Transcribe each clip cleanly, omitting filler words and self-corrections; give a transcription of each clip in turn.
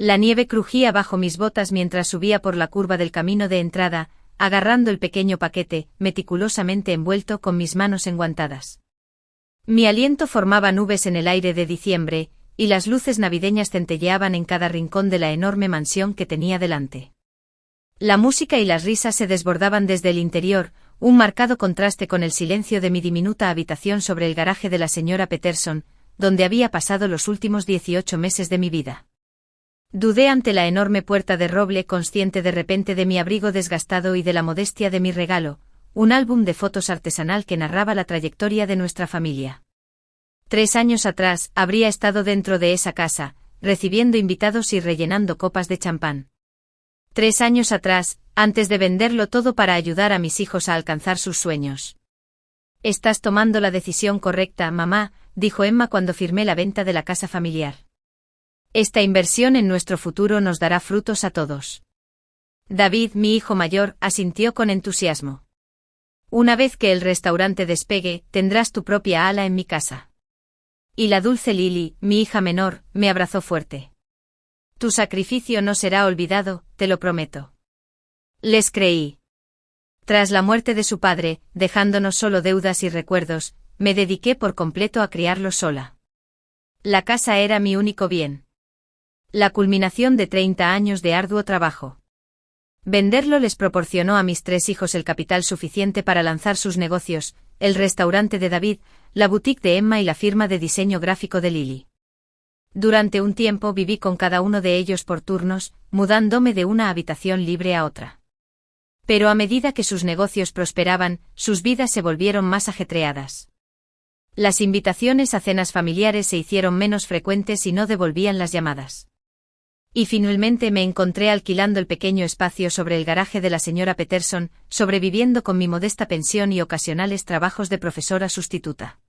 La nieve crujía bajo mis botas mientras subía por la curva del camino de entrada, agarrando el pequeño paquete, meticulosamente envuelto con mis manos enguantadas. Mi aliento formaba nubes en el aire de diciembre, y las luces navideñas centelleaban en cada rincón de la enorme mansión que tenía delante. La música y las risas se desbordaban desde el interior, un marcado contraste con el silencio de mi diminuta habitación sobre el garaje de la señora Peterson, donde había pasado los últimos 18 meses de mi vida. Dudé ante la enorme puerta de roble, consciente de repente de mi abrigo desgastado y de la modestia de mi regalo, un álbum de fotos artesanal que narraba la trayectoria de nuestra familia. 3 años atrás, habría estado dentro de esa casa, recibiendo invitados y rellenando copas de champán. 3 años atrás, antes de venderlo todo para ayudar a mis hijos a alcanzar sus sueños. «Estás tomando la decisión correcta, mamá», dijo Emma cuando firmé la venta de la casa familiar. «Esta inversión en nuestro futuro nos dará frutos a todos». David, mi hijo mayor, asintió con entusiasmo. «Una vez que el restaurante despegue, tendrás tu propia ala en mi casa». Y la dulce Lily, mi hija menor, me abrazó fuerte. «Tu sacrificio no será olvidado, te lo prometo». Les creí. Tras la muerte de su padre, dejándonos solo deudas y recuerdos, me dediqué por completo a criarlos sola. La casa era mi único bien. La culminación de 30 años de arduo trabajo. Venderlo les proporcionó a mis 3 hijos el capital suficiente para lanzar sus negocios, el restaurante de David, la boutique de Emma y la firma de diseño gráfico de Lily. Durante un tiempo viví con cada uno de ellos por turnos, mudándome de una habitación libre a otra. Pero a medida que sus negocios prosperaban, sus vidas se volvieron más ajetreadas. Las invitaciones a cenas familiares se hicieron menos frecuentes y no devolvían las llamadas. Y finalmente me encontré alquilando el pequeño espacio sobre el garaje de la señora Peterson, sobreviviendo con mi modesta pensión y ocasionales trabajos de profesora sustituta.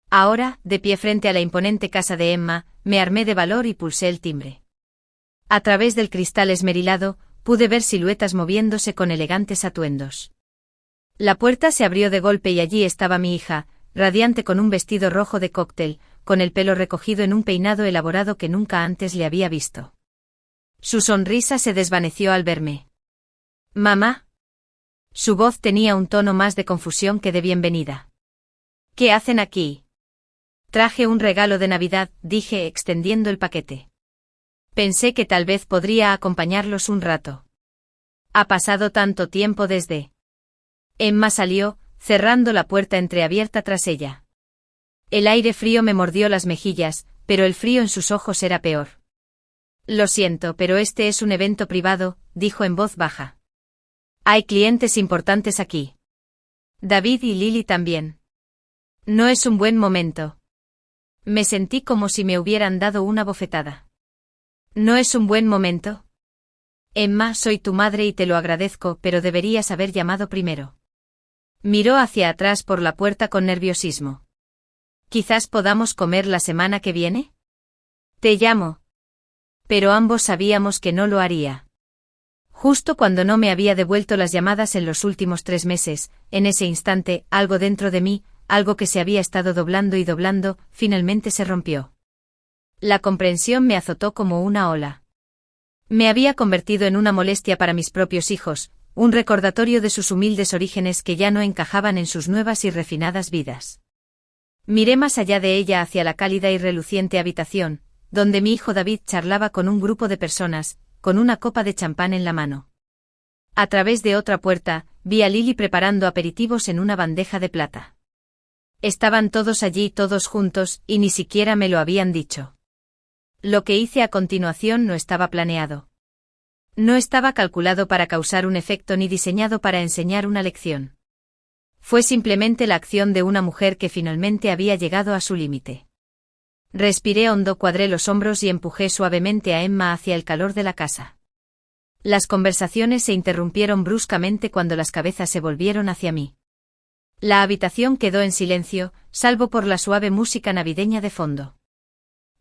Ahora, de pie frente a la imponente casa de Emma, me armé de valor y pulsé el timbre. A través del cristal esmerilado, pude ver siluetas moviéndose con elegantes atuendos. La puerta se abrió de golpe y allí estaba mi hija, radiante con un vestido rojo de cóctel, con el pelo recogido en un peinado elaborado que nunca antes le había visto. Su sonrisa se desvaneció al verme. «Mamá». Su voz tenía un tono más de confusión que de bienvenida. «¿Qué hacen aquí?» «Traje un regalo de Navidad», dije extendiendo el paquete. «Pensé que tal vez podría acompañarlos un rato». «Ha pasado tanto tiempo desde...». Emma salió, cerrando la puerta entreabierta tras ella. El aire frío me mordió las mejillas, pero el frío en sus ojos era peor. «Lo siento, pero este es un evento privado», dijo en voz baja. «Hay clientes importantes aquí. David y Lily también. No es un buen momento». Me sentí como si me hubieran dado una bofetada. «¿No es un buen momento?» «Emma, soy tu madre y te lo agradezco, pero deberías haber llamado primero». Miró hacia atrás por la puerta con nerviosismo. «¿Quizás podamos comer la semana que viene?» «Te llamo». Pero ambos sabíamos que no lo haría. Justo cuando no me había devuelto las llamadas en los últimos 3 meses, en ese instante, algo dentro de mí, algo que se había estado doblando y doblando, finalmente se rompió. La comprensión me azotó como una ola. Me había convertido en una molestia para mis propios hijos, un recordatorio de sus humildes orígenes que ya no encajaban en sus nuevas y refinadas vidas. Miré más allá de ella hacia la cálida y reluciente habitación, donde mi hijo David charlaba con un grupo de personas, con una copa de champán en la mano. A través de otra puerta, vi a Lily preparando aperitivos en una bandeja de plata. Estaban todos allí, todos juntos, y ni siquiera me lo habían dicho. Lo que hice a continuación no estaba planeado. No estaba calculado para causar un efecto ni diseñado para enseñar una lección. Fue simplemente la acción de una mujer que finalmente había llegado a su límite. Respiré hondo, cuadré los hombros y empujé suavemente a Emma hacia el calor de la casa. Las conversaciones se interrumpieron bruscamente cuando las cabezas se volvieron hacia mí. La habitación quedó en silencio, salvo por la suave música navideña de fondo.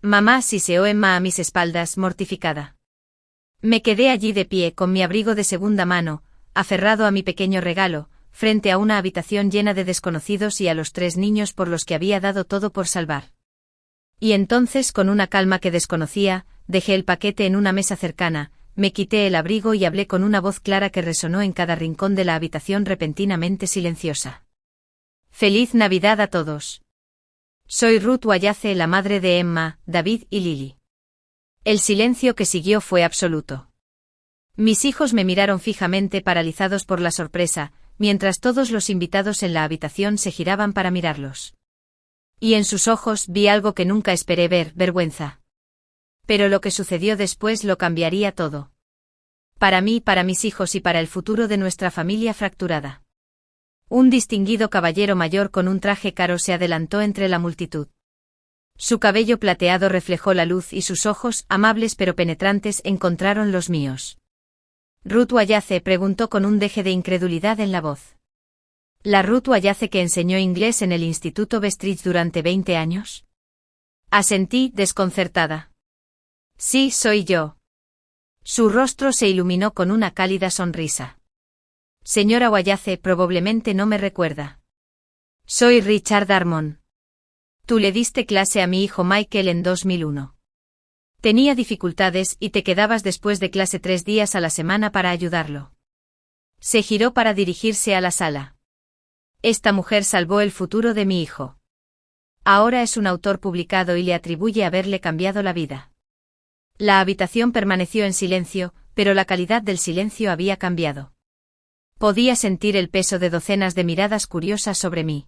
«Mamá», siseó Emma a mis espaldas, mortificada. Me quedé allí de pie, con mi abrigo de segunda mano, aferrado a mi pequeño regalo, frente a una habitación llena de desconocidos y a los 3 niños por los que había dado todo por salvar. Y entonces, con una calma que desconocía, dejé el paquete en una mesa cercana, me quité el abrigo y hablé con una voz clara que resonó en cada rincón de la habitación repentinamente silenciosa. ¡Feliz Navidad a todos! Soy Ruth Wallace, la madre de Emma, David y Lily. El silencio que siguió fue absoluto. Mis hijos me miraron fijamente, paralizados por la sorpresa, mientras todos los invitados en la habitación se giraban para mirarlos. Y en sus ojos vi algo que nunca esperé ver: vergüenza. Pero lo que sucedió después lo cambiaría todo. Para mí, para mis hijos y para el futuro de nuestra familia fracturada. Un distinguido caballero mayor con un traje caro se adelantó entre la multitud. Su cabello plateado reflejó la luz y sus ojos, amables pero penetrantes, encontraron los míos. «¿Ruth Wallace?», preguntó con un deje de incredulidad en la voz. «¿La Ruth Wallace que enseñó inglés en el Instituto Bestridge durante 20 años?» Asentí, desconcertada. «Sí, soy yo». Su rostro se iluminó con una cálida sonrisa. «Señora Wallace, probablemente no me recuerda. Soy Richard Darmon. Tú le diste clase a mi hijo Michael en 2001. Tenía dificultades y te quedabas después de clase 3 días a la semana para ayudarlo». Se giró para dirigirse a la sala. «Esta mujer salvó el futuro de mi hijo. Ahora es un autor publicado y le atribuye haberle cambiado la vida». La habitación permaneció en silencio, pero la calidad del silencio había cambiado. Podía sentir el peso de docenas de miradas curiosas sobre mí.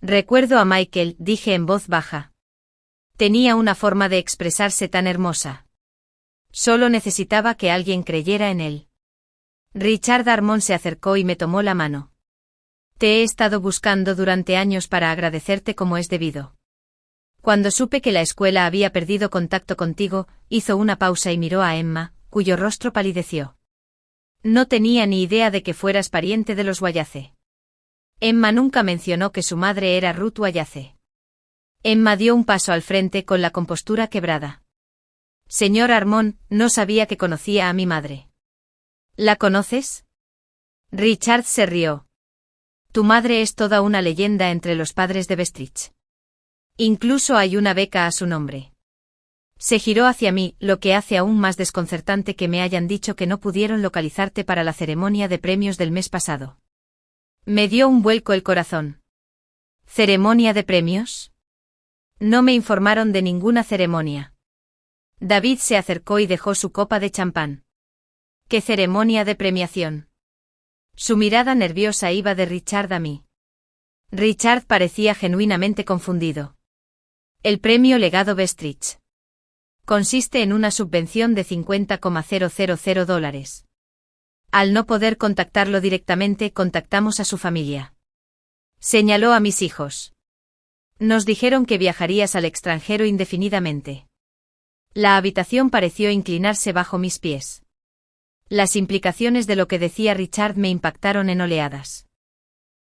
«Recuerdo a Michael», dije en voz baja. Tenía una forma de expresarse tan hermosa. Solo necesitaba que alguien creyera en él. Richard Darmon se acercó y me tomó la mano. «Te he estado buscando durante años para agradecerte como es debido. Cuando supe que la escuela había perdido contacto contigo», hizo una pausa y miró a Emma, cuyo rostro palideció. «No tenía ni idea de que fueras pariente de los Wallace». Emma nunca mencionó que su madre era Ruth Wallace. Emma dio un paso al frente con la compostura quebrada. «Señor Darmon, no sabía que conocía a mi madre». «¿La conoces?». Richard se rió. «Tu madre es toda una leyenda entre los padres de Bestridge. Incluso hay una beca a su nombre». Se giró hacia mí, lo que hace aún más desconcertante que me hayan dicho que no pudieron localizarte para la ceremonia de premios del mes pasado. Me dio un vuelco el corazón. ¿Ceremonia de premios? No me informaron de ninguna ceremonia. David se acercó y dejó su copa de champán. ¿Qué ceremonia de premiación? Su mirada nerviosa iba de Richard a mí. Richard parecía genuinamente confundido. El premio Legado Bestridge. Consiste en una subvención de $50,000. Al no poder contactarlo directamente, contactamos a su familia. Señaló a mis hijos. Nos dijeron que viajarías al extranjero indefinidamente. La habitación pareció inclinarse bajo mis pies. Las implicaciones de lo que decía Richard me impactaron en oleadas.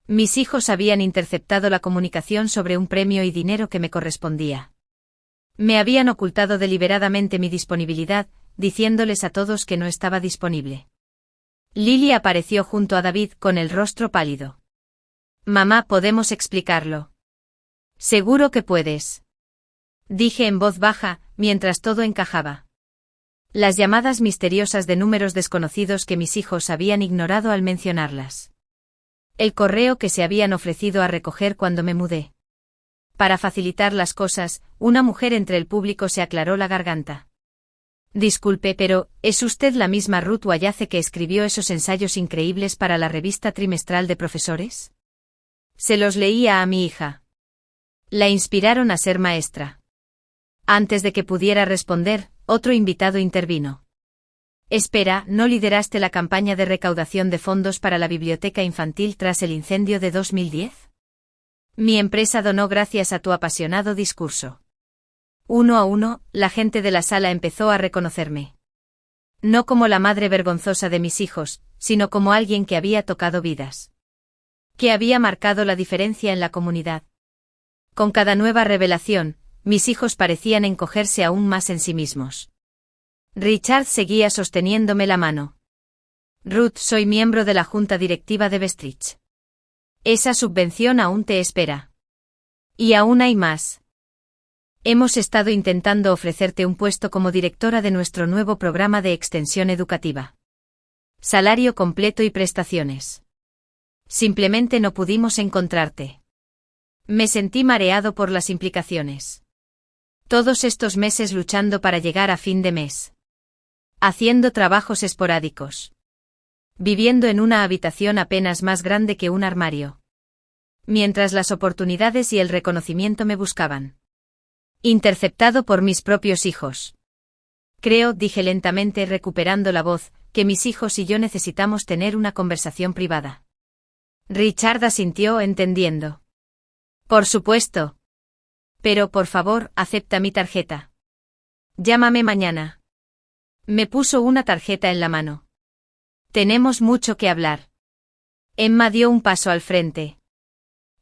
Mis hijos habían interceptado la comunicación sobre un premio y dinero que me correspondía. Me habían ocultado deliberadamente mi disponibilidad, diciéndoles a todos que no estaba disponible. Lily apareció junto a David con el rostro pálido. «Mamá, ¿podemos explicarlo?» «Seguro que puedes», dije en voz baja, mientras todo encajaba. Las llamadas misteriosas de números desconocidos que mis hijos habían ignorado al mencionarlas. El correo que se habían ofrecido a recoger cuando me mudé. Para facilitar las cosas, una mujer entre el público se aclaró la garganta. «Disculpe, pero, ¿es usted la misma Ruth Wallace que escribió esos ensayos increíbles para la revista trimestral de profesores?» Se los leía a mi hija. La inspiraron a ser maestra. Antes de que pudiera responder, otro invitado intervino. «Espera, ¿no lideraste la campaña de recaudación de fondos para la biblioteca infantil tras el incendio de 2010? Mi empresa donó gracias a tu apasionado discurso». Uno a uno, la gente de la sala empezó a reconocerme. No como la madre vergonzosa de mis hijos, sino como alguien que había tocado vidas. Que había marcado la diferencia en la comunidad. Con cada nueva revelación, mis hijos parecían encogerse aún más en sí mismos. Richard seguía sosteniéndome la mano. «Ruth, soy miembro de la junta directiva de Bestridge. Esa subvención aún te espera. Y aún hay más». Hemos estado intentando ofrecerte un puesto como directora de nuestro nuevo programa de extensión educativa. Salario completo y prestaciones. Simplemente no pudimos encontrarte. Me sentí mareado por las implicaciones. Todos estos meses luchando para llegar a fin de mes. Haciendo trabajos esporádicos. Viviendo en una habitación apenas más grande que un armario. Mientras las oportunidades y el reconocimiento me buscaban. Interceptado por mis propios hijos. Creo, dije lentamente recuperando la voz, que mis hijos y yo necesitamos tener una conversación privada. Richard asintió entendiendo. Por supuesto. Pero por favor, acepta mi tarjeta. Llámame mañana. Me puso una tarjeta en la mano. Tenemos mucho que hablar. Emma dio un paso al frente.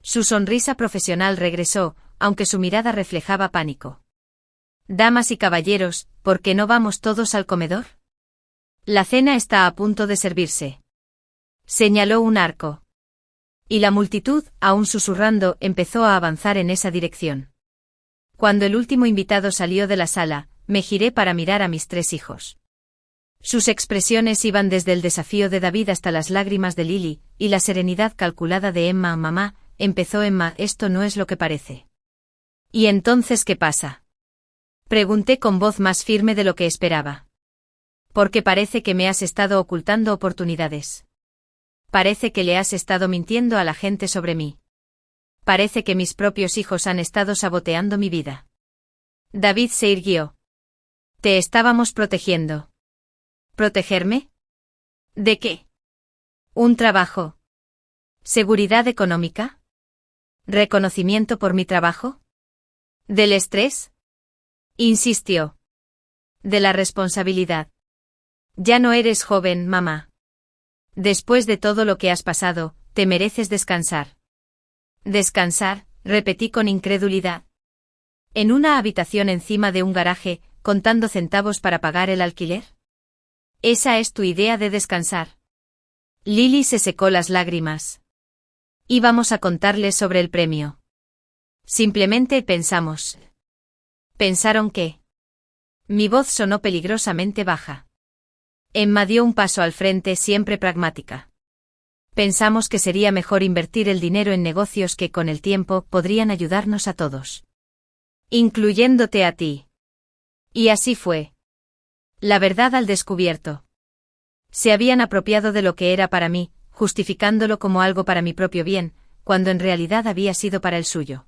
Su sonrisa profesional regresó, aunque su mirada reflejaba pánico. Damas y caballeros, ¿por qué no vamos todos al comedor? La cena está a punto de servirse. Señaló un arco. Y la multitud, aún susurrando, empezó a avanzar en esa dirección. Cuando el último invitado salió de la sala, me giré para mirar a mis 3 hijos. Sus expresiones iban desde el desafío de David hasta las lágrimas de Lily, y la serenidad calculada de Emma. Mamá, empezó Emma, esto no es lo que parece. ¿Y entonces qué pasa? Pregunté con voz más firme de lo que esperaba. Porque parece que me has estado ocultando oportunidades. Parece que le has estado mintiendo a la gente sobre mí. Parece que mis propios hijos han estado saboteando mi vida. David se irguió. Te estábamos protegiendo. ¿Protegerme? ¿De qué? ¿Un trabajo? ¿Seguridad económica? ¿Reconocimiento por mi trabajo? ¿Del estrés? Insistió. De la responsabilidad. Ya no eres joven, mamá. Después de todo lo que has pasado, te mereces descansar. ¿Descansar?, repetí con incredulidad. ¿En una habitación encima de un garaje, contando centavos para pagar el alquiler? ¿Esa es tu idea de descansar? Lily se secó las lágrimas. Íbamos a contarles sobre el premio. Simplemente pensamos. ¿Pensaron qué? Mi voz sonó peligrosamente baja. Emma dio un paso al frente, siempre pragmática. Pensamos que sería mejor invertir el dinero en negocios que con el tiempo podrían ayudarnos a todos. Incluyéndote a ti. Y así fue. La verdad al descubierto. Se habían apropiado de lo que era para mí, justificándolo como algo para mi propio bien, cuando en realidad había sido para el suyo.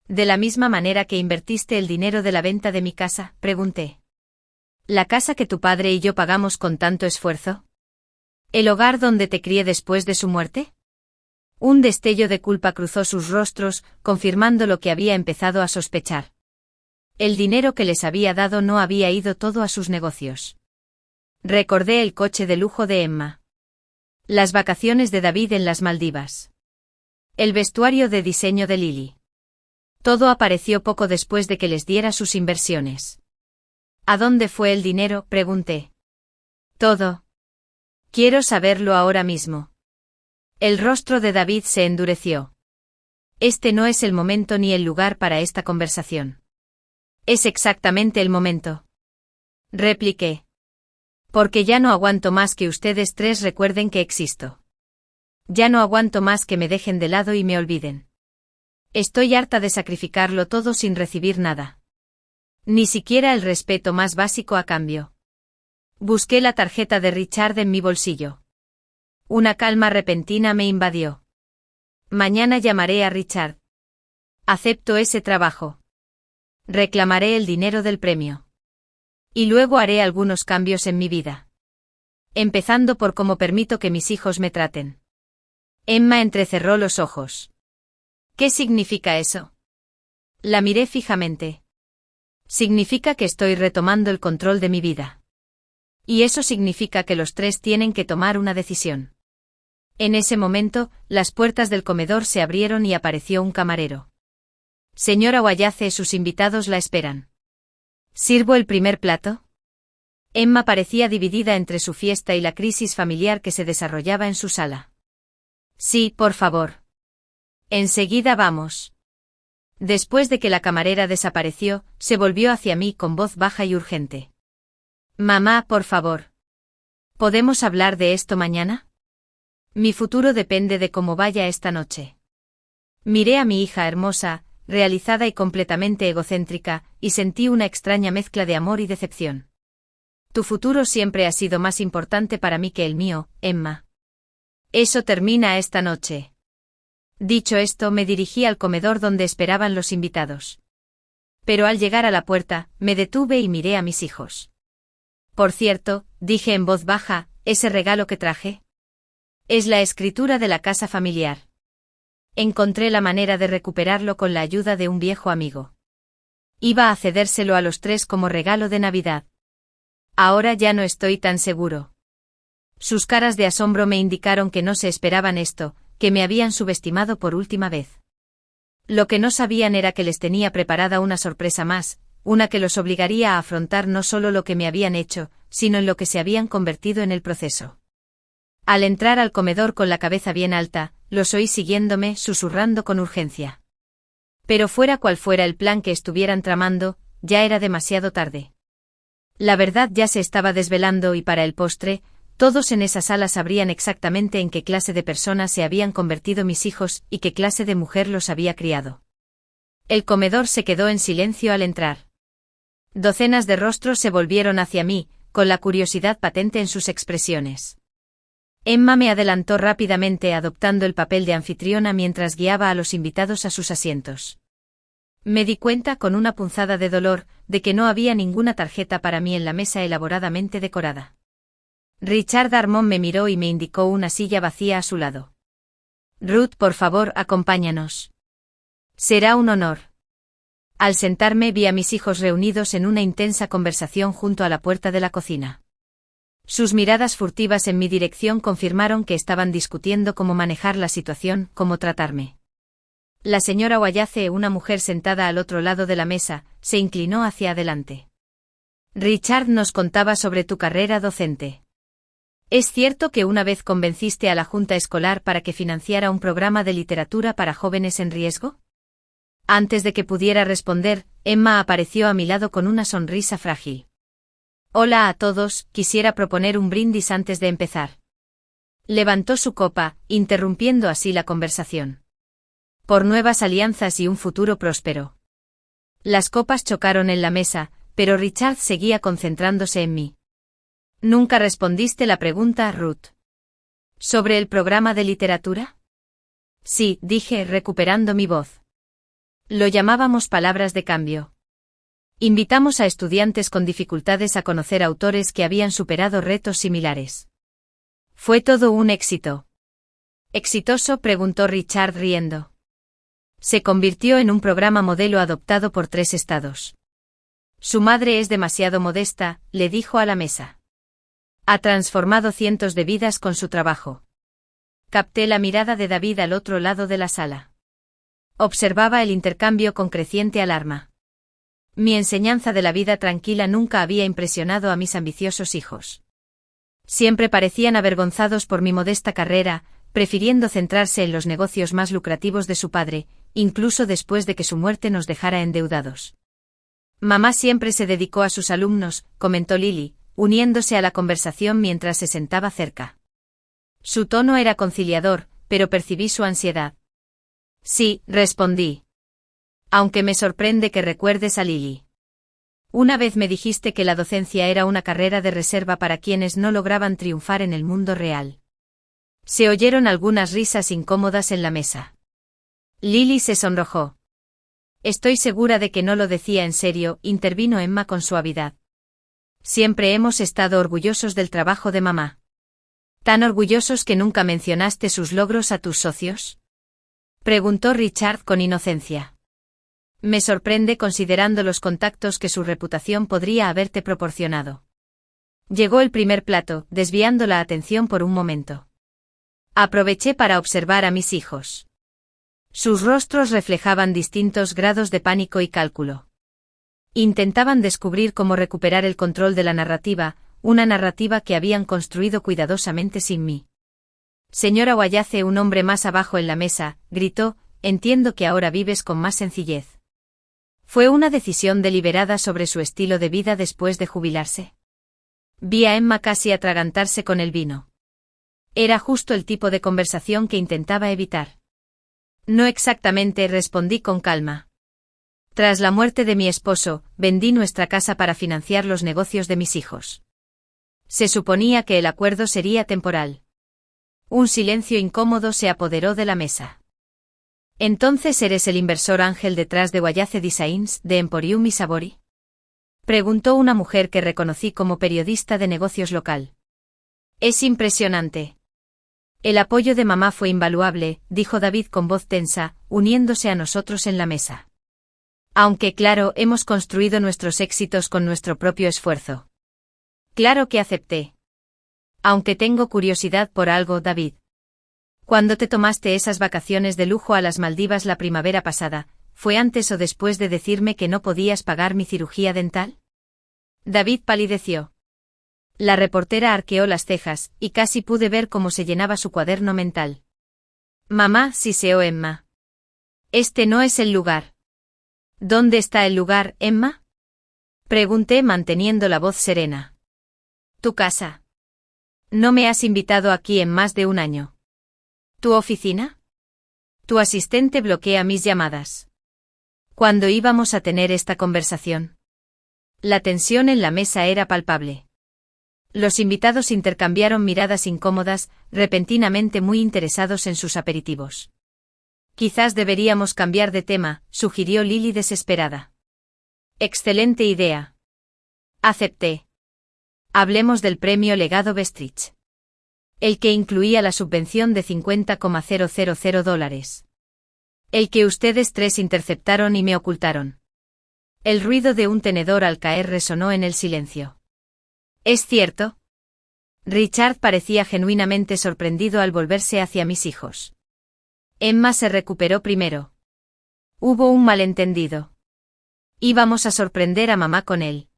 ¿De la misma manera que invertiste el dinero de la venta de mi casa?, pregunté. ¿La casa que tu padre y yo pagamos con tanto esfuerzo? ¿El hogar donde te crié después de su muerte? Un destello de culpa cruzó sus rostros, confirmando lo que había empezado a sospechar. El dinero que les había dado no había ido todo a sus negocios. Recordé el coche de lujo de Emma. Las vacaciones de David en las Maldivas. El vestuario de diseño de Lily. Todo apareció poco después de que les diera sus inversiones. ¿A dónde fue el dinero?, pregunté. Todo. Quiero saberlo ahora mismo. El rostro de David se endureció. Este no es el momento ni el lugar para esta conversación. Es exactamente el momento. Repliqué. Porque ya no aguanto más que ustedes 3 recuerden que existo. Ya no aguanto más que me dejen de lado y me olviden. Estoy harta de sacrificarlo todo sin recibir nada. Ni siquiera el respeto más básico a cambio. Busqué la tarjeta de Richard en mi bolsillo. Una calma repentina me invadió. Mañana llamaré a Richard. Acepto ese trabajo. Reclamaré el dinero del premio. Y luego haré algunos cambios en mi vida. Empezando por cómo permito que mis hijos me traten. Emma entrecerró los ojos. ¿Qué significa eso? La miré fijamente. Significa que estoy retomando el control de mi vida. Y eso significa que los 3 tienen que tomar una decisión. En ese momento, las puertas del comedor se abrieron y apareció un camarero. Señora Wayace, sus invitados la esperan. ¿Sirvo el primer plato? Emma parecía dividida entre su fiesta y la crisis familiar que se desarrollaba en su sala. Sí, por favor. Enseguida vamos. Después de que la camarera desapareció, se volvió hacia mí con voz baja y urgente. Mamá, por favor. ¿Podemos hablar de esto mañana? Mi futuro depende de cómo vaya esta noche. Miré a mi hija hermosa, realizada y completamente egocéntrica, y sentí una extraña mezcla de amor y decepción. Tu futuro siempre ha sido más importante para mí que el mío, Emma. Eso termina esta noche. Dicho esto, me dirigí al comedor donde esperaban los invitados. Pero al llegar a la puerta, me detuve y miré a mis hijos. Por cierto, dije en voz baja, ¿ese regalo que traje? Es la escritura de la casa familiar. Encontré la manera de recuperarlo con la ayuda de un viejo amigo. Iba a cedérselo a los tres como regalo de Navidad. Ahora ya no estoy tan seguro. Sus caras de asombro me indicaron que no se esperaban esto, que me habían subestimado por última vez. Lo que no sabían era que les tenía preparada una sorpresa más, una que los obligaría a afrontar no solo lo que me habían hecho, sino en lo que se habían convertido en el proceso. Al entrar al comedor con la cabeza bien alta, los oí siguiéndome, susurrando con urgencia. Pero fuera cual fuera el plan que estuvieran tramando, ya era demasiado tarde. La verdad ya se estaba desvelando y para el postre, todos en esa sala sabrían exactamente en qué clase de personas se habían convertido mis hijos y qué clase de mujer los había criado. El comedor se quedó en silencio al entrar. Docenas de rostros se volvieron hacia mí, con la curiosidad patente en sus expresiones. Emma me adelantó rápidamente adoptando el papel de anfitriona mientras guiaba a los invitados a sus asientos. Me di cuenta con una punzada de dolor de que no había ninguna tarjeta para mí en la mesa elaboradamente decorada. Richard Darmon me miró y me indicó una silla vacía a su lado. Ruth, por favor, acompáñanos. Será un honor. Al sentarme vi a mis hijos reunidos en una intensa conversación junto a la puerta de la cocina. Sus miradas furtivas en mi dirección confirmaron que estaban discutiendo cómo manejar la situación, cómo tratarme. La señora Wayace, una mujer sentada al otro lado de la mesa, se inclinó hacia adelante. Richard nos contaba sobre tu carrera docente. ¿Es cierto que una vez convenciste a la junta escolar para que financiara un programa de literatura para jóvenes en riesgo? Antes de que pudiera responder, Emma apareció a mi lado con una sonrisa frágil. Hola a todos, quisiera proponer un brindis antes de empezar. Levantó su copa, interrumpiendo así la conversación. Por nuevas alianzas y un futuro próspero. Las copas chocaron en la mesa, pero Richard seguía concentrándose en mí. ¿Nunca respondiste la pregunta, Ruth? ¿Sobre el programa de literatura? Sí, dije, recuperando mi voz. Lo llamábamos palabras de cambio. Invitamos a estudiantes con dificultades a conocer autores que habían superado retos similares. Fue todo un éxito. ¿Exitoso?, preguntó Richard riendo. Se convirtió en un programa modelo adoptado por 3 estados. Su madre es demasiado modesta, le dijo a la mesa. Ha transformado cientos de vidas con su trabajo. Capté la mirada de David al otro lado de la sala. Observaba el intercambio con creciente alarma. Mi enseñanza de la vida tranquila nunca había impresionado a mis ambiciosos hijos. Siempre parecían avergonzados por mi modesta carrera, prefiriendo centrarse en los negocios más lucrativos de su padre, incluso después de que su muerte nos dejara endeudados. Mamá siempre se dedicó a sus alumnos, comentó Lily, uniéndose a la conversación mientras se sentaba cerca. Su tono era conciliador, pero percibí su ansiedad. Sí, respondí. Aunque me sorprende que recuerdes a Lily. Una vez me dijiste que la docencia era una carrera de reserva para quienes no lograban triunfar en el mundo real. Se oyeron algunas risas incómodas en la mesa. Lily se sonrojó. Estoy segura de que no lo decía en serio, intervino Emma con suavidad. Siempre hemos estado orgullosos del trabajo de mamá. ¿Tan orgullosos que nunca mencionaste sus logros a tus socios? Preguntó Richard con inocencia. Me sorprende considerando los contactos que su reputación podría haberte proporcionado. Llegó el primer plato, desviando la atención por un momento. Aproveché para observar a mis hijos. Sus rostros reflejaban distintos grados de pánico y cálculo. Intentaban descubrir cómo recuperar el control de la narrativa, una narrativa que habían construido cuidadosamente sin mí. Señora Wayace, un hombre más abajo en la mesa, gritó, entiendo que ahora vives con más sencillez. ¿Fue una decisión deliberada sobre su estilo de vida después de jubilarse? Vi a Emma casi atragantarse con el vino. Era justo el tipo de conversación que intentaba evitar. No exactamente, respondí con calma. Tras la muerte de mi esposo, vendí nuestra casa para financiar los negocios de mis hijos. Se suponía que el acuerdo sería temporal. Un silencio incómodo se apoderó de la mesa. ¿Entonces eres el inversor ángel detrás de Wayace Designs, de Emporium y Savory? Preguntó una mujer que reconocí como periodista de negocios local. Es impresionante. El apoyo de mamá fue invaluable, dijo David con voz tensa, uniéndose a nosotros en la mesa. Aunque claro, hemos construido nuestros éxitos con nuestro propio esfuerzo. Claro que acepté. Aunque tengo curiosidad por algo, David. ¿Cuándo te tomaste esas vacaciones de lujo a las Maldivas la primavera pasada? ¿Fue antes o después de decirme que no podías pagar mi cirugía dental? David palideció. La reportera arqueó las cejas, y casi pude ver cómo se llenaba su cuaderno mental. Mamá, siseó Emma. Este no es el lugar. ¿Dónde está el lugar, Emma? Pregunté manteniendo la voz serena. Tu casa. No me has invitado aquí en más de un año. ¿Tu oficina? Tu asistente bloquea mis llamadas. ¿Cuándo íbamos a tener esta conversación? La tensión en la mesa era palpable. Los invitados intercambiaron miradas incómodas, repentinamente muy interesados en sus aperitivos. Quizás deberíamos cambiar de tema, sugirió Lily desesperada. Excelente idea. Acepté. Hablemos del premio Legado Bestridge. El que incluía la subvención de $50,000. El que ustedes tres interceptaron y me ocultaron. El ruido de un tenedor al caer resonó en el silencio. ¿Es cierto? Richard parecía genuinamente sorprendido al volverse hacia mis hijos. Emma se recuperó primero. Hubo un malentendido. Íbamos a sorprender a mamá con él.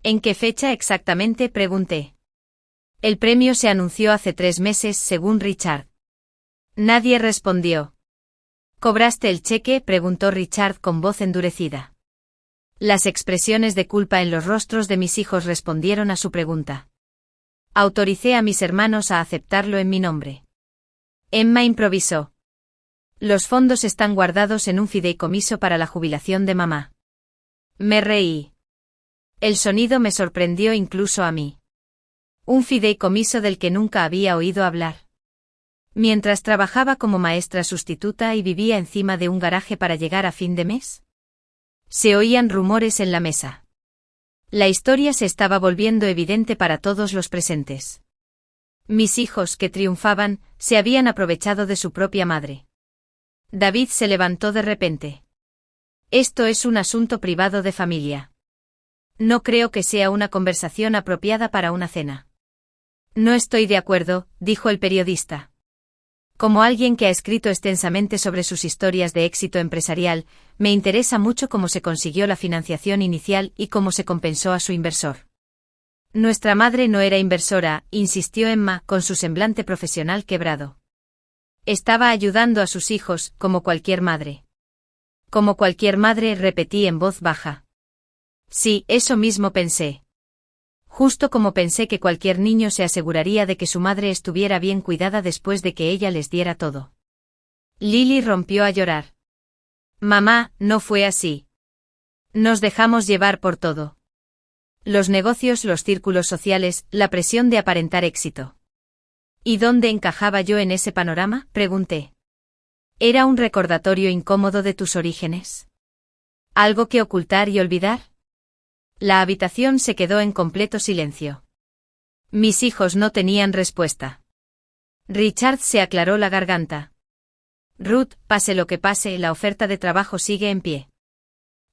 ¿En qué fecha exactamente?, pregunté. El premio se anunció hace 3 meses, según Richard. Nadie respondió. ¿Cobraste el cheque?, preguntó Richard con voz endurecida. Las expresiones de culpa en los rostros de mis hijos respondieron a su pregunta. Autoricé a mis hermanos a aceptarlo en mi nombre. Emma improvisó. Los fondos están guardados en un fideicomiso para la jubilación de mamá. Me reí. El sonido me sorprendió incluso a mí. Un fideicomiso del que nunca había oído hablar. Mientras trabajaba como maestra sustituta y vivía encima de un garaje para llegar a fin de mes. Se oían rumores en la mesa. La historia se estaba volviendo evidente para todos los presentes. Mis hijos, que triunfaban, se habían aprovechado de su propia madre. David se levantó de repente. Esto es un asunto privado de familia. No creo que sea una conversación apropiada para una cena. No estoy de acuerdo, dijo el periodista. Como alguien que ha escrito extensamente sobre sus historias de éxito empresarial, me interesa mucho cómo se consiguió la financiación inicial y cómo se compensó a su inversor. Nuestra madre no era inversora, insistió Emma, con su semblante profesional quebrado. Estaba ayudando a sus hijos, como cualquier madre. Como cualquier madre, repetí en voz baja. Sí, eso mismo pensé. Justo como pensé que cualquier niño se aseguraría de que su madre estuviera bien cuidada después de que ella les diera todo. Lily rompió a llorar. Mamá, no fue así. Nos dejamos llevar por todo. Los negocios, los círculos sociales, la presión de aparentar éxito. ¿Y dónde encajaba yo en ese panorama?, pregunté. ¿Era un recordatorio incómodo de tus orígenes? ¿Algo que ocultar y olvidar? La habitación se quedó en completo silencio. Mis hijos no tenían respuesta. Richard se aclaró la garganta. Ruth, pase lo que pase, la oferta de trabajo sigue en pie.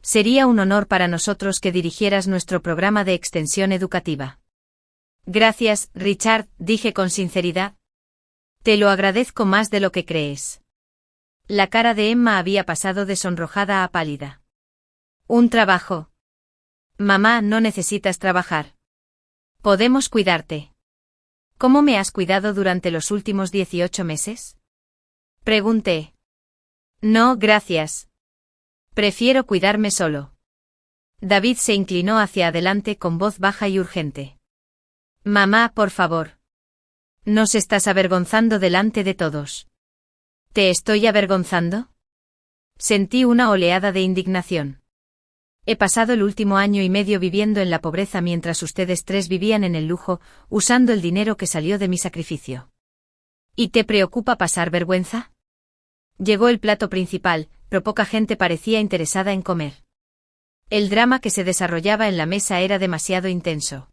Sería un honor para nosotros que dirigieras nuestro programa de extensión educativa. Gracias, Richard, dije con sinceridad. Te lo agradezco más de lo que crees. La cara de Emma había pasado de sonrojada a pálida. ¿Un trabajo? Mamá, no necesitas trabajar. Podemos cuidarte. ¿Cómo me has cuidado durante los últimos 18 meses? Pregunté. No, gracias. Prefiero cuidarme solo. David se inclinó hacia adelante con voz baja y urgente. Mamá, por favor. Nos estás avergonzando delante de todos. ¿Te estoy avergonzando? Sentí una oleada de indignación. He pasado el último año y medio viviendo en la pobreza mientras ustedes tres vivían en el lujo, usando el dinero que salió de mi sacrificio. ¿Y te preocupa pasar vergüenza? Llegó el plato principal, pero poca gente parecía interesada en comer. El drama que se desarrollaba en la mesa era demasiado intenso.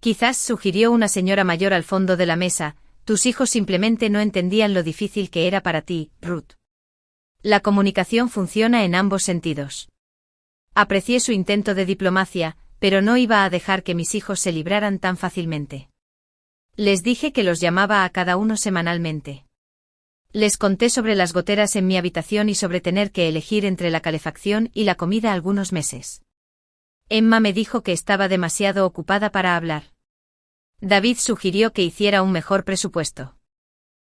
Quizás, sugirió una señora mayor al fondo de la mesa, tus hijos simplemente no entendían lo difícil que era para ti, Ruth. La comunicación funciona en ambos sentidos. Aprecié su intento de diplomacia, pero no iba a dejar que mis hijos se libraran tan fácilmente. Les dije que los llamaba a cada uno semanalmente. Les conté sobre las goteras en mi habitación y sobre tener que elegir entre la calefacción y la comida algunos meses. Emma me dijo que estaba demasiado ocupada para hablar. David sugirió que hiciera un mejor presupuesto.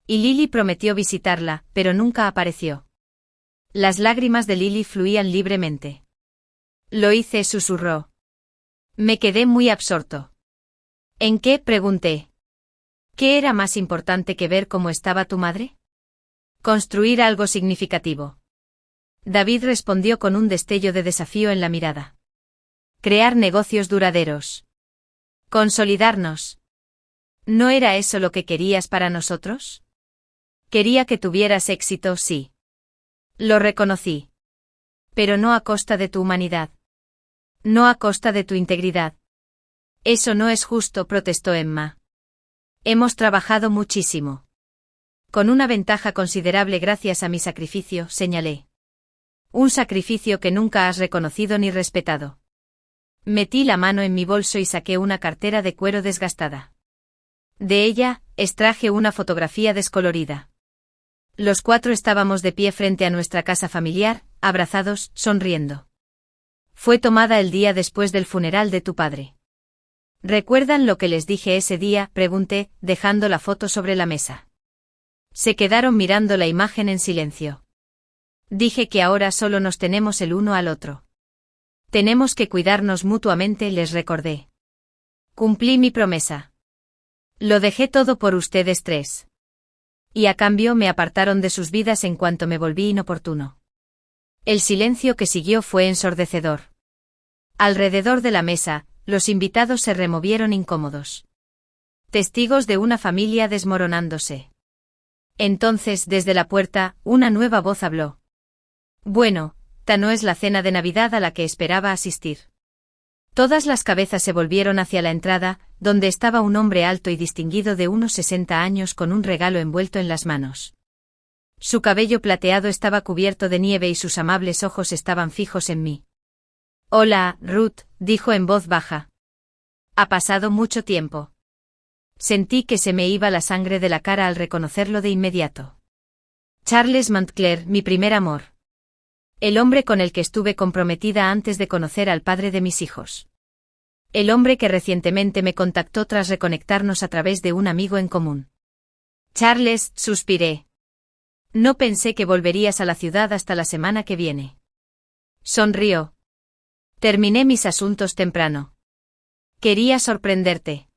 Y Lily prometió visitarla, pero nunca apareció. Las lágrimas de Lily fluían libremente. Lo hice, susurró. Me quedé muy absorto. ¿En qué?, pregunté. ¿Qué era más importante que ver cómo estaba tu madre? Construir algo significativo. David respondió con un destello de desafío en la mirada. Crear negocios duraderos. Consolidarnos. ¿No era eso lo que querías para nosotros? Quería que tuvieras éxito, sí. Lo reconocí. Pero no a costa de tu humanidad. No a costa de tu integridad. Eso no es justo, protestó Emma. Hemos trabajado muchísimo. Con una ventaja considerable gracias a mi sacrificio, señalé. Un sacrificio que nunca has reconocido ni respetado. Metí la mano en mi bolso y saqué una cartera de cuero desgastada. De ella, extraje una fotografía descolorida. Los cuatro estábamos de pie frente a nuestra casa familiar, abrazados, sonriendo. Fue tomada el día después del funeral de tu padre. ¿Recuerdan lo que les dije ese día?, pregunté, dejando la foto sobre la mesa. Se quedaron mirando la imagen en silencio. Dije que ahora solo nos tenemos el uno al otro. Tenemos que cuidarnos mutuamente, les recordé. Cumplí mi promesa. Lo dejé todo por ustedes tres. Y a cambio me apartaron de sus vidas en cuanto me volví inoportuno. El silencio que siguió fue ensordecedor. Alrededor de la mesa, los invitados se removieron incómodos. Testigos de una familia desmoronándose. Entonces, desde la puerta, una nueva voz habló. Bueno, esta no es la cena de Navidad a la que esperaba asistir. Todas las cabezas se volvieron hacia la entrada, donde estaba un hombre alto y distinguido de unos 60 años con un regalo envuelto en las manos. Su cabello plateado estaba cubierto de nieve y sus amables ojos estaban fijos en mí. Hola, Ruth, dijo en voz baja. Ha pasado mucho tiempo. Sentí que se me iba la sangre de la cara al reconocerlo de inmediato. Charles Montclair, mi primer amor. El hombre con el que estuve comprometida antes de conocer al padre de mis hijos. El hombre que recientemente me contactó tras reconectarnos a través de un amigo en común. Charles, suspiré. No pensé que volverías a la ciudad hasta la semana que viene. Sonrió. Terminé mis asuntos temprano. Quería sorprenderte.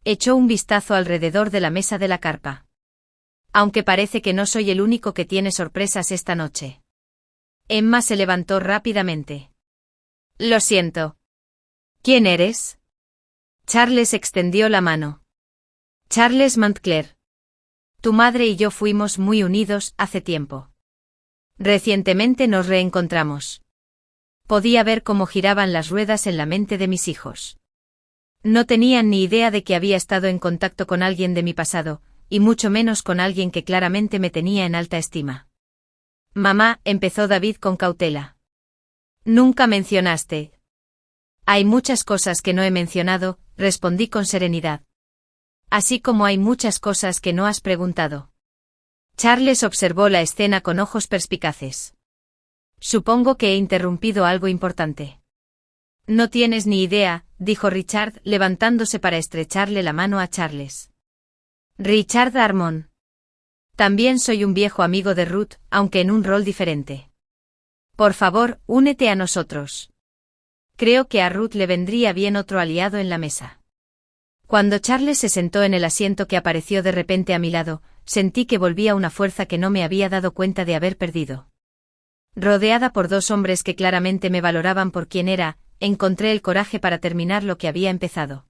Echó un vistazo alrededor de la mesa de la carpa. Aunque parece que no soy el único que tiene sorpresas esta noche. Emma se levantó rápidamente. Lo siento. ¿Quién eres? Charles extendió la mano. Charles Montclair. Tu madre y yo fuimos muy unidos hace tiempo. Recientemente nos reencontramos. Podía ver cómo giraban las ruedas en la mente de mis hijos. No tenían ni idea de que había estado en contacto con alguien de mi pasado, y mucho menos con alguien que claramente me tenía en alta estima. Mamá, empezó David con cautela. Nunca mencionaste. Hay muchas cosas que no he mencionado, respondí con serenidad. Así como hay muchas cosas que no has preguntado. Charles observó la escena con ojos perspicaces. Supongo que he interrumpido algo importante. No tienes ni idea, dijo Richard, levantándose para estrecharle la mano a Charles. Richard Armon. También soy un viejo amigo de Ruth, aunque en un rol diferente. Por favor, únete a nosotros. Creo que a Ruth le vendría bien otro aliado en la mesa. Cuando Charles se sentó en el asiento que apareció de repente a mi lado, sentí que volvía una fuerza que no me había dado cuenta de haber perdido. Rodeada por dos hombres que claramente me valoraban por quien era, encontré el coraje para terminar lo que había empezado.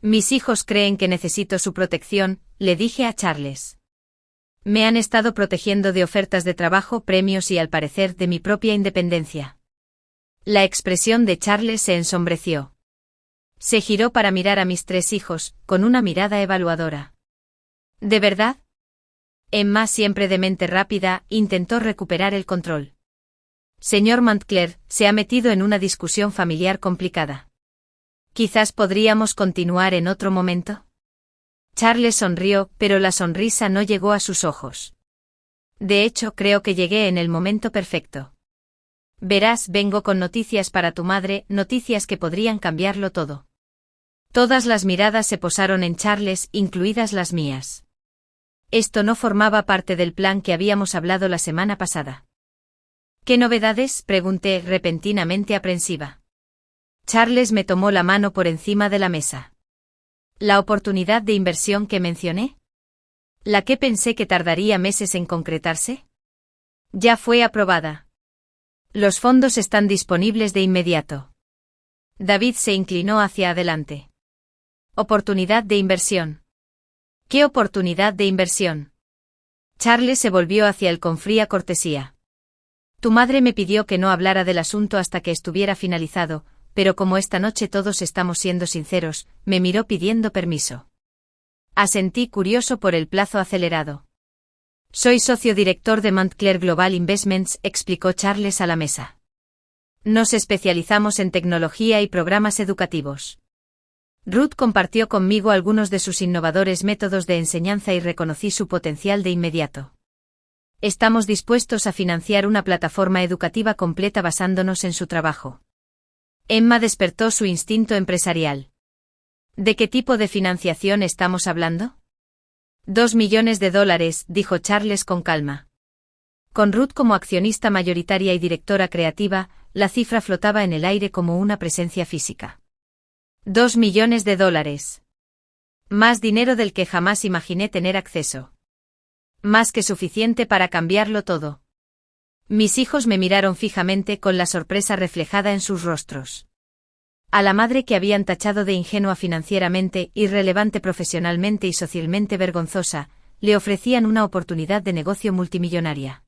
Mis hijos creen que necesito su protección, le dije a Charles. Me han estado protegiendo de ofertas de trabajo, premios y, al parecer, de mi propia independencia. La expresión de Charles se ensombreció. Se giró para mirar a mis tres hijos, con una mirada evaluadora. ¿De verdad? Emma, siempre de mente rápida, intentó recuperar el control. Señor Montclair, se ha metido en una discusión familiar complicada. Quizás podríamos continuar en otro momento. Charles sonrió, pero la sonrisa no llegó a sus ojos. De hecho, creo que llegué en el momento perfecto. Verás, vengo con noticias para tu madre, noticias que podrían cambiarlo todo. Todas las miradas se posaron en Charles, incluidas las mías. Esto no formaba parte del plan que habíamos hablado la semana pasada. ¿Qué novedades?, pregunté repentinamente aprensiva. Charles me tomó la mano por encima de la mesa. ¿La oportunidad de inversión que mencioné? ¿La que pensé que tardaría meses en concretarse? Ya fue aprobada. Los fondos están disponibles de inmediato. David se inclinó hacia adelante. Oportunidad de inversión. ¿Qué oportunidad de inversión? Charles se volvió hacia él con fría cortesía. Tu madre me pidió que no hablara del asunto hasta que estuviera finalizado, pero como esta noche todos estamos siendo sinceros, me miró pidiendo permiso. Asentí curioso por el plazo acelerado. Soy socio director de Montclair Global Investments, explicó Charles a la mesa. Nos especializamos en tecnología y programas educativos. Ruth compartió conmigo algunos de sus innovadores métodos de enseñanza y reconocí su potencial de inmediato. Estamos dispuestos a financiar una plataforma educativa completa basándonos en su trabajo. Emma despertó su instinto empresarial. ¿De qué tipo de financiación estamos hablando? $2 millones, dijo Charles con calma. Con Ruth como accionista mayoritaria y directora creativa, la cifra flotaba en el aire como una presencia física. $2 millones. Más dinero del que jamás imaginé tener acceso. Más que suficiente para cambiarlo todo. Mis hijos me miraron fijamente con la sorpresa reflejada en sus rostros. A la madre que habían tachado de ingenua financieramente, irrelevante profesionalmente y socialmente vergonzosa, le ofrecían una oportunidad de negocio multimillonaria.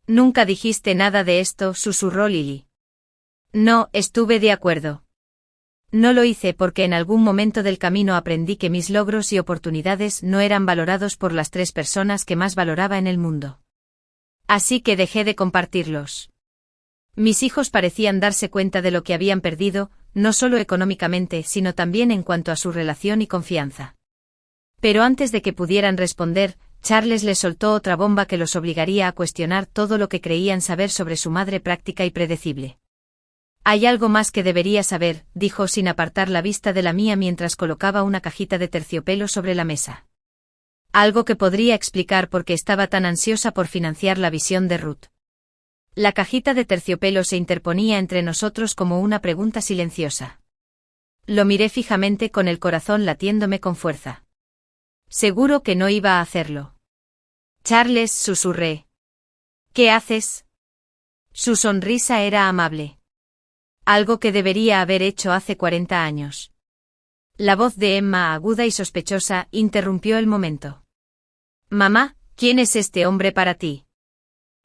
Nunca dijiste nada de esto, susurró Lily. No, estuve de acuerdo. No lo hice porque en algún momento del camino aprendí que mis logros y oportunidades no eran valorados por las tres personas que más valoraba en el mundo. Así que dejé de compartirlos. Mis hijos parecían darse cuenta de lo que habían perdido, no solo económicamente, sino también en cuanto a su relación y confianza. Pero antes de que pudieran responder, Charles les soltó otra bomba que los obligaría a cuestionar todo lo que creían saber sobre su madre práctica y predecible. Hay algo más que debería saber, dijo sin apartar la vista de la mía mientras colocaba una cajita de terciopelo sobre la mesa. Algo que podría explicar por qué estaba tan ansiosa por financiar la visión de Ruth. La cajita de terciopelo se interponía entre nosotros como una pregunta silenciosa. Lo miré fijamente con el corazón latiéndome con fuerza. Seguro que no iba a hacerlo. Charles, susurré. ¿Qué haces? Su sonrisa era amable. Algo que debería haber hecho hace 40 años. La voz de Emma, aguda y sospechosa, interrumpió el momento. Mamá, ¿quién es este hombre para ti?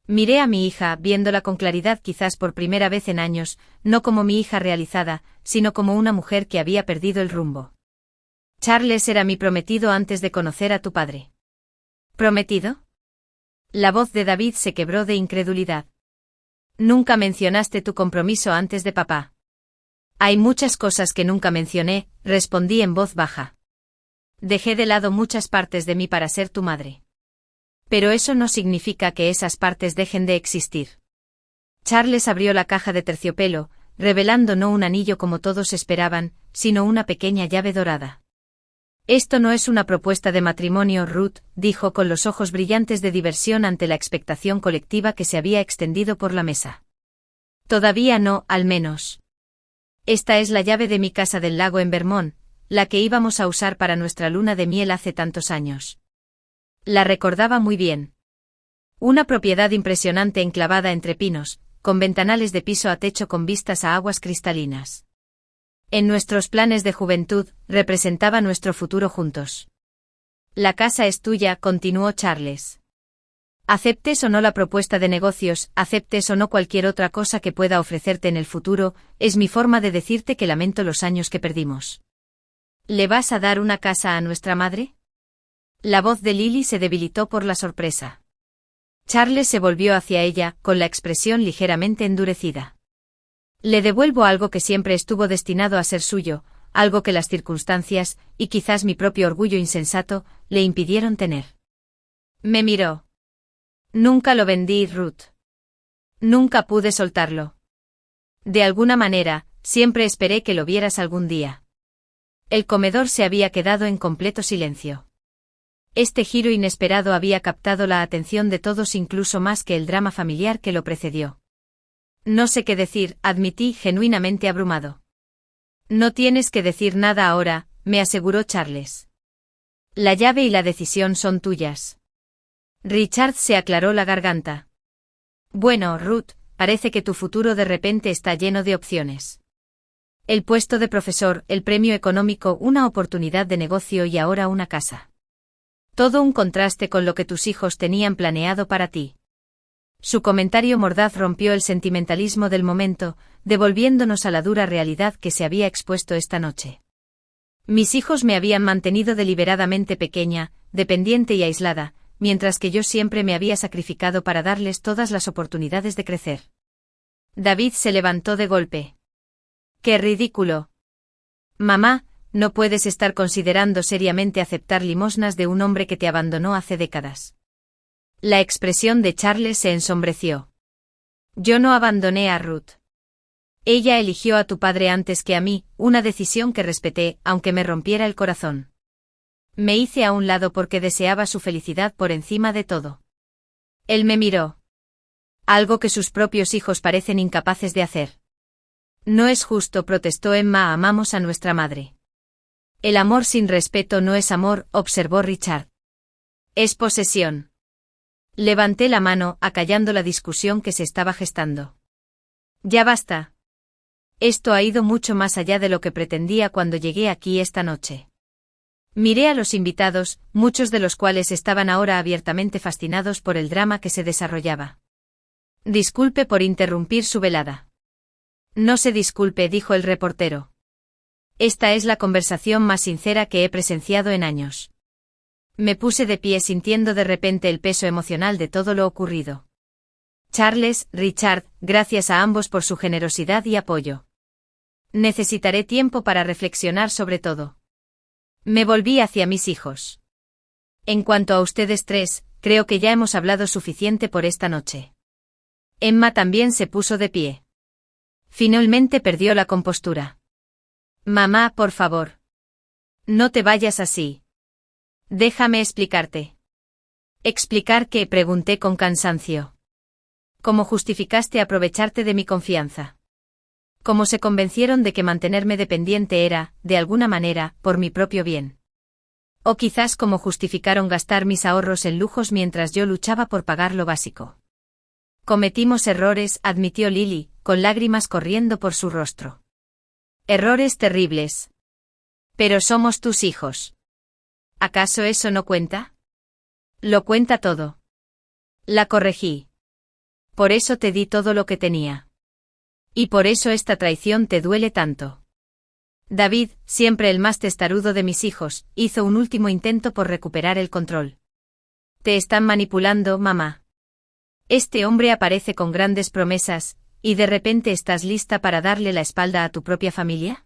Miré a mi hija, viéndola con claridad quizás por primera vez en años, no como mi hija realizada, sino como una mujer que había perdido el rumbo. Charles era mi prometido antes de conocer a tu padre. ¿Prometido? La voz de David se quebró de incredulidad. Nunca mencionaste tu compromiso antes de papá. Hay muchas cosas que nunca mencioné, respondí en voz baja. Dejé de lado muchas partes de mí para ser tu madre. Pero eso no significa que esas partes dejen de existir. Charles abrió la caja de terciopelo, revelando no un anillo como todos esperaban, sino una pequeña llave dorada. Esto no es una propuesta de matrimonio, Ruth, dijo con los ojos brillantes de diversión ante la expectación colectiva que se había extendido por la mesa. Todavía no, al menos. Esta es la llave de mi casa del lago en Vermont, la que íbamos a usar para nuestra luna de miel hace tantos años. La recordaba muy bien. Una propiedad impresionante enclavada entre pinos, con ventanales de piso a techo con vistas a aguas cristalinas. En nuestros planes de juventud, representaba nuestro futuro juntos. La casa es tuya, continuó Charles. Aceptes o no la propuesta de negocios, aceptes o no cualquier otra cosa que pueda ofrecerte en el futuro, es mi forma de decirte que lamento los años que perdimos. ¿Le vas a dar una casa a nuestra madre? La voz de Lily se debilitó por la sorpresa. Charles se volvió hacia ella, con la expresión ligeramente endurecida. Le devuelvo algo que siempre estuvo destinado a ser suyo, algo que las circunstancias, y quizás mi propio orgullo insensato, le impidieron tener. Me miró. Nunca lo vendí, Ruth. Nunca pude soltarlo. De alguna manera, siempre esperé que lo vieras algún día. El comedor se había quedado en completo silencio. Este giro inesperado había captado la atención de todos incluso más que el drama familiar que lo precedió. No sé qué decir, admití genuinamente abrumado. No tienes que decir nada ahora, me aseguró Charles. La llave y la decisión son tuyas. Richard se aclaró la garganta. Bueno, Ruth, parece que tu futuro de repente está lleno de opciones. El puesto de profesor, el premio económico, una oportunidad de negocio y ahora una casa. Todo un contraste con lo que tus hijos tenían planeado para ti. Su comentario mordaz rompió el sentimentalismo del momento, devolviéndonos a la dura realidad que se había expuesto esta noche. Mis hijos me habían mantenido deliberadamente pequeña, dependiente y aislada, mientras que yo siempre me había sacrificado para darles todas las oportunidades de crecer. David se levantó de golpe. ¡Qué ridículo! Mamá, no puedes estar considerando seriamente aceptar limosnas de un hombre que te abandonó hace décadas. La expresión de Charles se ensombreció. Yo no abandoné a Ruth. Ella eligió a tu padre antes que a mí, una decisión que respeté, aunque me rompiera el corazón. Me hice a un lado porque deseaba su felicidad por encima de todo. Él me miró. Algo que sus propios hijos parecen incapaces de hacer. No es justo, protestó Emma, amamos a nuestra madre. El amor sin respeto no es amor, observó Richard. Es posesión. Levanté la mano, acallando la discusión que se estaba gestando. Ya basta. Esto ha ido mucho más allá de lo que pretendía cuando llegué aquí esta noche. Miré a los invitados, muchos de los cuales estaban ahora abiertamente fascinados por el drama que se desarrollaba. Disculpe por interrumpir su velada. No se disculpe, dijo el reportero. Esta es la conversación más sincera que he presenciado en años. Me puse de pie sintiendo de repente el peso emocional de todo lo ocurrido. Charles, Richard, gracias a ambos por su generosidad y apoyo. Necesitaré tiempo para reflexionar sobre todo. Me volví hacia mis hijos. En cuanto a ustedes tres, creo que ya hemos hablado suficiente por esta noche. Emma también se puso de pie. Finalmente perdió la compostura. Mamá, por favor. No te vayas así. Déjame explicarte. ¿Explicar qué?, pregunté con cansancio. ¿Cómo justificaste aprovecharte de mi confianza? ¿Cómo se convencieron de que mantenerme dependiente era, de alguna manera, por mi propio bien? O quizás cómo justificaron gastar mis ahorros en lujos mientras yo luchaba por pagar lo básico. Cometimos errores, admitió Lily, con lágrimas corriendo por su rostro. Errores terribles. Pero somos tus hijos. ¿Acaso eso no cuenta? Lo cuenta todo. La corregí. Por eso te di todo lo que tenía. Y por eso esta traición te duele tanto. David, siempre el más testarudo de mis hijos, hizo un último intento por recuperar el control. Te están manipulando, mamá. Este hombre aparece con grandes promesas, ¿y de repente estás lista para darle la espalda a tu propia familia?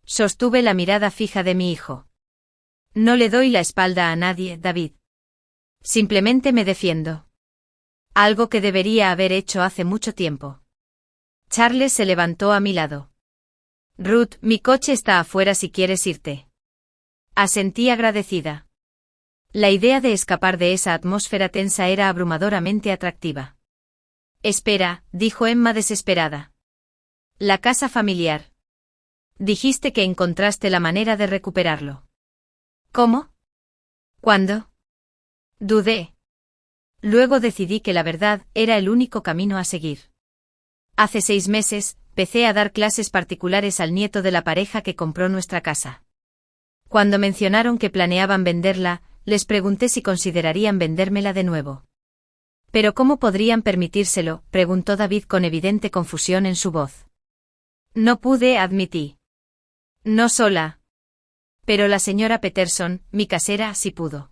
Sostuve la mirada fija de mi hijo. No le doy la espalda a nadie, David. Simplemente me defiendo. Algo que debería haber hecho hace mucho tiempo. Charles se levantó a mi lado. Ruth, mi coche está afuera si quieres irte. Asentí agradecida. La idea de escapar de esa atmósfera tensa era abrumadoramente atractiva. Espera, dijo Emma desesperada. La casa familiar. Dijiste que encontraste la manera de recuperarlo. ¿Cómo? ¿Cuándo? Dudé. Luego decidí que la verdad era el único camino a seguir. Hace 6 meses, empecé a dar clases particulares al nieto de la pareja que compró nuestra casa. Cuando mencionaron que planeaban venderla, les pregunté si considerarían vendérmela de nuevo. ¿Pero cómo podrían permitírselo?, preguntó David con evidente confusión en su voz. No pude, admití. No sola. Pero la señora Peterson, mi casera, sí pudo.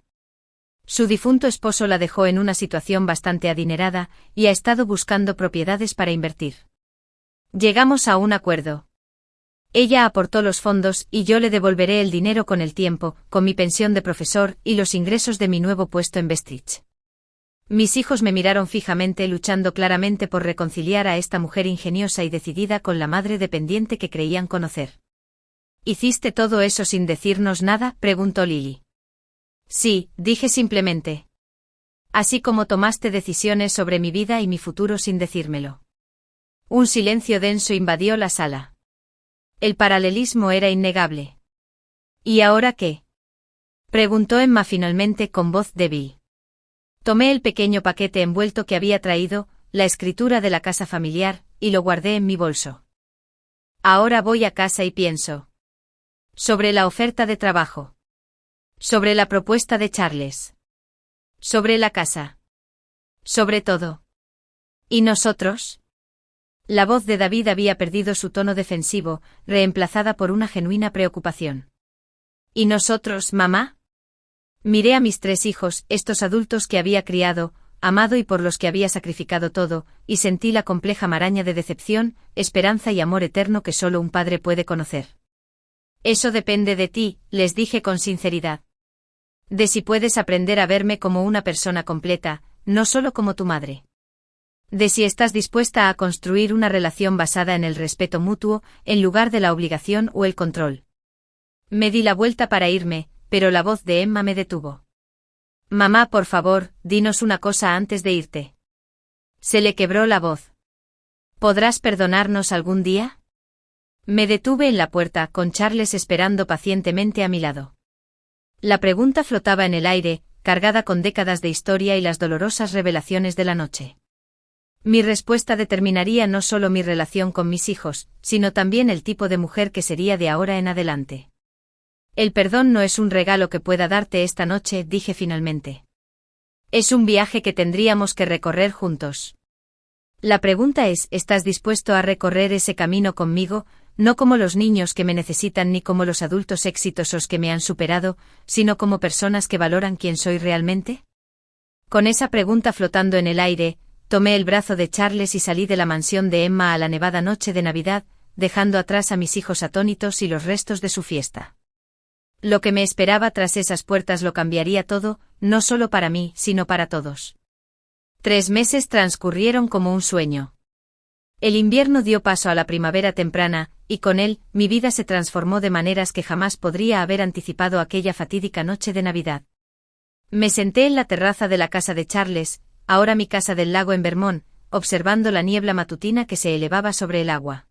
Su difunto esposo la dejó en una situación bastante adinerada, y ha estado buscando propiedades para invertir. Llegamos a un acuerdo. Ella aportó los fondos y yo le devolveré el dinero con el tiempo, con mi pensión de profesor y los ingresos de mi nuevo puesto en Bestridge. Mis hijos me miraron fijamente, luchando claramente por reconciliar a esta mujer ingeniosa y decidida con la madre dependiente que creían conocer. ¿Hiciste todo eso sin decirnos nada?, preguntó Lily. Sí, dije simplemente. Así como tomaste decisiones sobre mi vida y mi futuro sin decírmelo. Un silencio denso invadió la sala. El paralelismo era innegable. ¿Y ahora qué?, preguntó Emma finalmente con voz débil. Tomé el pequeño paquete envuelto que había traído, la escritura de la casa familiar, y lo guardé en mi bolso. Ahora voy a casa y pienso. Sobre la oferta de trabajo. Sobre la propuesta de Charles. Sobre la casa. Sobre todo. ¿Y nosotros? La voz de David había perdido su tono defensivo, reemplazada por una genuina preocupación. ¿Y nosotros, mamá? Miré a mis 3 hijos, estos adultos que había criado, amado y por los que había sacrificado todo, y sentí la compleja maraña de decepción, esperanza y amor eterno que solo un padre puede conocer. Eso depende de ti, les dije con sinceridad. De si puedes aprender a verme como una persona completa, no solo como tu madre. De si estás dispuesta a construir una relación basada en el respeto mutuo, en lugar de la obligación o el control. Me di la vuelta para irme, pero la voz de Emma me detuvo. Mamá, por favor, dinos una cosa antes de irte. Se le quebró la voz. ¿Podrás perdonarnos algún día? Me detuve en la puerta, con Charles esperando pacientemente a mi lado. La pregunta flotaba en el aire, cargada con décadas de historia y las dolorosas revelaciones de la noche. Mi respuesta determinaría no solo mi relación con mis hijos, sino también el tipo de mujer que sería de ahora en adelante. El perdón no es un regalo que pueda darte esta noche, dije finalmente. Es un viaje que tendríamos que recorrer juntos. La pregunta es, ¿estás dispuesto a recorrer ese camino conmigo, no como los niños que me necesitan ni como los adultos exitosos que me han superado, sino como personas que valoran quién soy realmente? Con esa pregunta flotando en el aire, tomé el brazo de Charles y salí de la mansión de Emma a la nevada noche de Navidad, dejando atrás a mis hijos atónitos y los restos de su fiesta. Lo que me esperaba tras esas puertas lo cambiaría todo, no solo para mí, sino para todos. 3 meses transcurrieron como un sueño. El invierno dio paso a la primavera temprana, y con él, mi vida se transformó de maneras que jamás podría haber anticipado aquella fatídica noche de Navidad. Me senté en la terraza de la casa de Charles, ahora mi casa del lago en Vermont, observando la niebla matutina que se elevaba sobre el agua.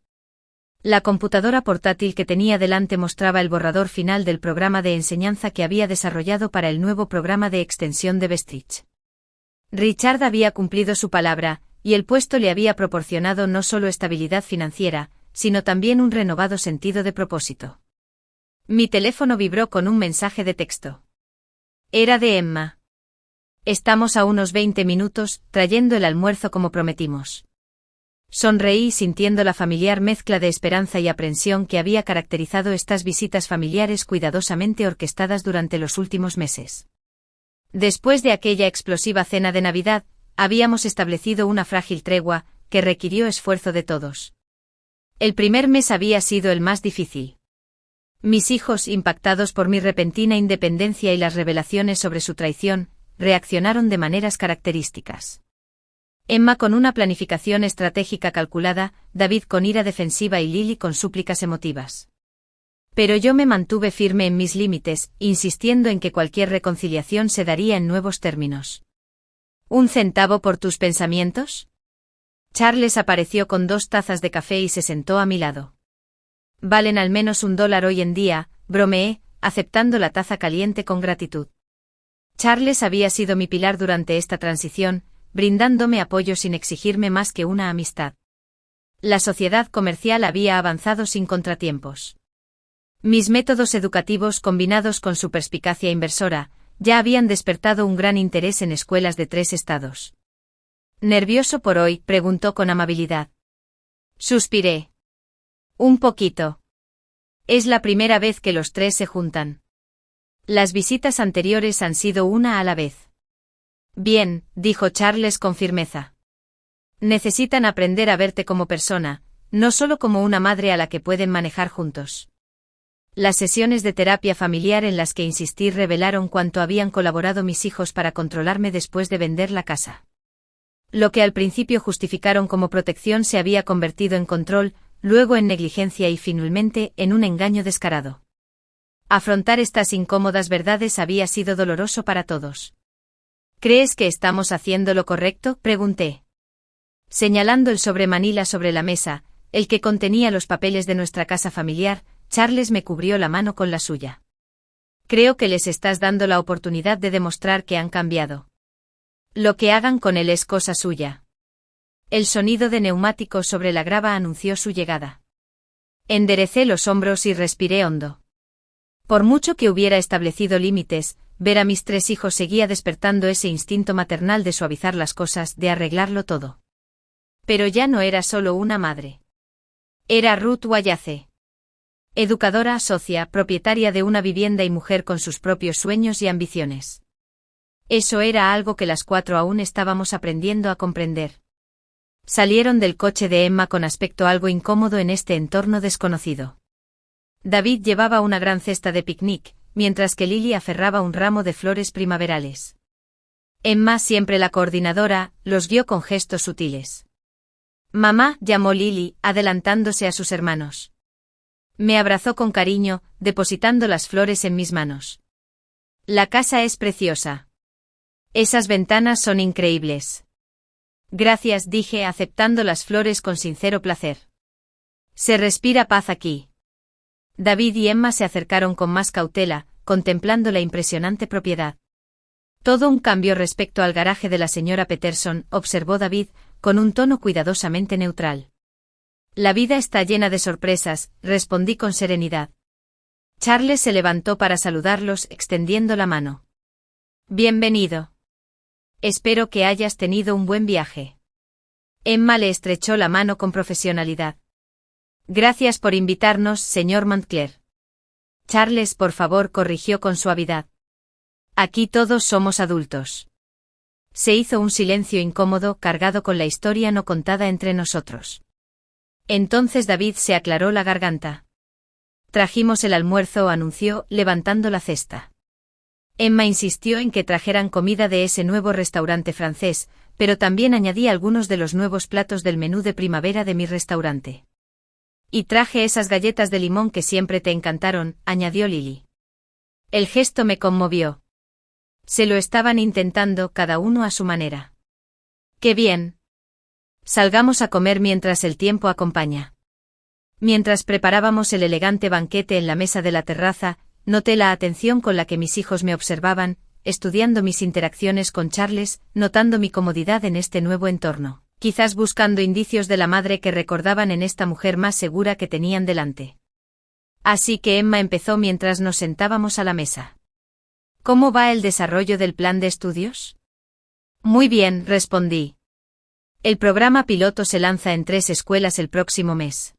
La computadora portátil que tenía delante mostraba el borrador final del programa de enseñanza que había desarrollado para el nuevo programa de extensión de Bestridge. Richard había cumplido su palabra, y el puesto le había proporcionado no solo estabilidad financiera, sino también un renovado sentido de propósito. Mi teléfono vibró con un mensaje de texto. Era de Emma. Estamos a unos 20 minutos, trayendo el almuerzo como prometimos. Sonreí sintiendo la familiar mezcla de esperanza y aprensión que había caracterizado estas visitas familiares cuidadosamente orquestadas durante los últimos meses. Después de aquella explosiva cena de Navidad, habíamos establecido una frágil tregua, que requirió esfuerzo de todos. El primer mes había sido el más difícil. Mis hijos, impactados por mi repentina independencia y las revelaciones sobre su traición, reaccionaron de maneras características. Emma con una planificación estratégica calculada, David con ira defensiva y Lily con súplicas emotivas. Pero yo me mantuve firme en mis límites, insistiendo en que cualquier reconciliación se daría en nuevos términos. ¿Un centavo por tus pensamientos? Charles apareció con 2 tazas de café y se sentó a mi lado. Valen al menos $1 hoy en día, bromeé, aceptando la taza caliente con gratitud. Charles había sido mi pilar durante esta transición, brindándome apoyo sin exigirme más que una amistad. La sociedad comercial había avanzado sin contratiempos. Mis métodos educativos combinados con su perspicacia inversora, ya habían despertado un gran interés en escuelas de 3 estados. ¿Nervioso por hoy?, preguntó con amabilidad. Suspiré. Un poquito. Es la primera vez que los 3 se juntan. Las visitas anteriores han sido una a la vez. Bien, dijo Charles con firmeza. Necesitan aprender a verte como persona, no solo como una madre a la que pueden manejar juntos. Las sesiones de terapia familiar en las que insistí revelaron cuánto habían colaborado mis hijos para controlarme después de vender la casa. Lo que al principio justificaron como protección se había convertido en control, luego en negligencia y finalmente en un engaño descarado. Afrontar estas incómodas verdades había sido doloroso para todos. ¿Crees que estamos haciendo lo correcto?, pregunté. Señalando el sobremanila sobre la mesa, el que contenía los papeles de nuestra casa familiar, Charles me cubrió la mano con la suya. Creo que les estás dando la oportunidad de demostrar que han cambiado. Lo que hagan con él es cosa suya. El sonido de neumáticos sobre la grava anunció su llegada. Enderecé los hombros y respiré hondo. Por mucho que hubiera establecido límites, ver a mis 3 hijos seguía despertando ese instinto maternal de suavizar las cosas, de arreglarlo todo. Pero ya no era solo una madre. Era Ruth Wallace. Educadora, socia, propietaria de una vivienda y mujer con sus propios sueños y ambiciones. Eso era algo que las 4 aún estábamos aprendiendo a comprender. Salieron del coche de Emma con aspecto algo incómodo en este entorno desconocido. David llevaba una gran cesta de picnic, mientras que Lily aferraba un ramo de flores primaverales. Emma, siempre la coordinadora, los guió con gestos sutiles. Mamá, llamó Lily, adelantándose a sus hermanos. Me abrazó con cariño, depositando las flores en mis manos. La casa es preciosa. Esas ventanas son increíbles. Gracias, dije, aceptando las flores con sincero placer. Se respira paz aquí. David y Emma se acercaron con más cautela, contemplando la impresionante propiedad. Todo un cambio respecto al garaje de la señora Peterson, observó David, con un tono cuidadosamente neutral. La vida está llena de sorpresas, respondí con serenidad. Charles se levantó para saludarlos, extendiendo la mano. Bienvenido. Espero que hayas tenido un buen viaje. Emma le estrechó la mano con profesionalidad. Gracias por invitarnos, señor Montclair. Charles, por favor, corrigió con suavidad. Aquí todos somos adultos. Se hizo un silencio incómodo, cargado con la historia no contada entre nosotros. Entonces David se aclaró la garganta. Trajimos el almuerzo, anunció, levantando la cesta. Emma insistió en que trajeran comida de ese nuevo restaurante francés, pero también añadí algunos de los nuevos platos del menú de primavera de mi restaurante. Y traje esas galletas de limón que siempre te encantaron, añadió Lily. El gesto me conmovió. Se lo estaban intentando, cada uno a su manera. ¡Qué bien! Salgamos a comer mientras el tiempo acompaña. Mientras preparábamos el elegante banquete en la mesa de la terraza, noté la atención con la que mis hijos me observaban, estudiando mis interacciones con Charles, notando mi comodidad en este nuevo entorno, quizás buscando indicios de la madre que recordaban en esta mujer más segura que tenían delante. Así que Emma empezó mientras nos sentábamos a la mesa. ¿Cómo va el desarrollo del plan de estudios? Muy bien, respondí. El programa piloto se lanza en 3 escuelas el próximo mes.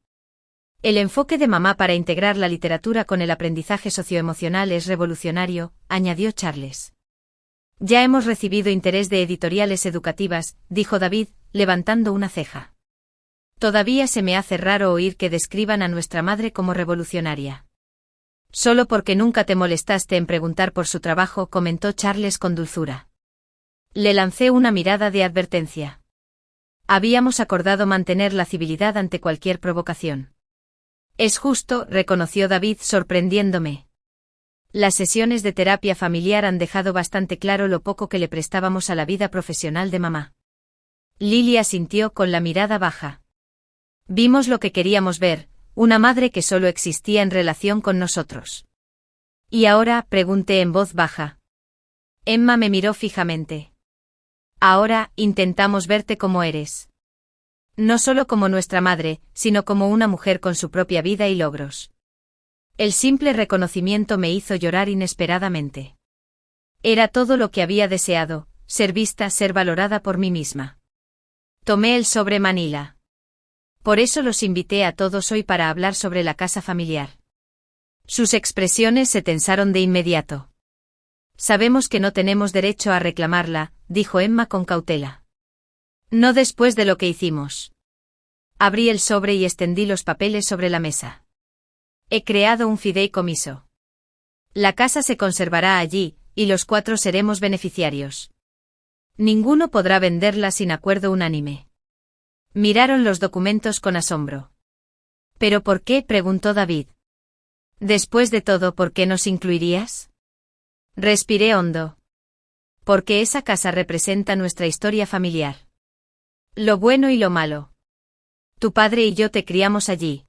El enfoque de mamá para integrar la literatura con el aprendizaje socioemocional es revolucionario, añadió Charles. Ya hemos recibido interés de editoriales educativas, dijo David, levantando una ceja. Todavía se me hace raro oír que describan a nuestra madre como revolucionaria. Solo porque nunca te molestaste en preguntar por su trabajo, comentó Charles con dulzura. Le lancé una mirada de advertencia. Habíamos acordado mantener la civilidad ante cualquier provocación. Es justo, reconoció David sorprendiéndome. Las sesiones de terapia familiar han dejado bastante claro lo poco que le prestábamos a la vida profesional de mamá. Lily asintió con la mirada baja. Vimos lo que queríamos ver, una madre que solo existía en relación con nosotros. ¿Y ahora?, pregunté en voz baja. Emma me miró fijamente. Ahora, intentamos verte como eres. No solo como nuestra madre, sino como una mujer con su propia vida y logros. El simple reconocimiento me hizo llorar inesperadamente. Era todo lo que había deseado, ser vista, ser valorada por mí misma. Tomé el sobre Manila. Por eso los invité a todos hoy para hablar sobre la casa familiar. Sus expresiones se tensaron de inmediato. Sabemos que no tenemos derecho a reclamarla, dijo Emma con cautela. No después de lo que hicimos. Abrí el sobre y extendí los papeles sobre la mesa. He creado un fideicomiso. La casa se conservará allí, y los 4 seremos beneficiarios. Ninguno podrá venderla sin acuerdo unánime. Miraron los documentos con asombro. ¿Pero por qué?, preguntó David. Después de todo, ¿por qué nos incluirías? Respiré hondo. Porque esa casa representa nuestra historia familiar. Lo bueno y lo malo. Tu padre y yo te criamos allí.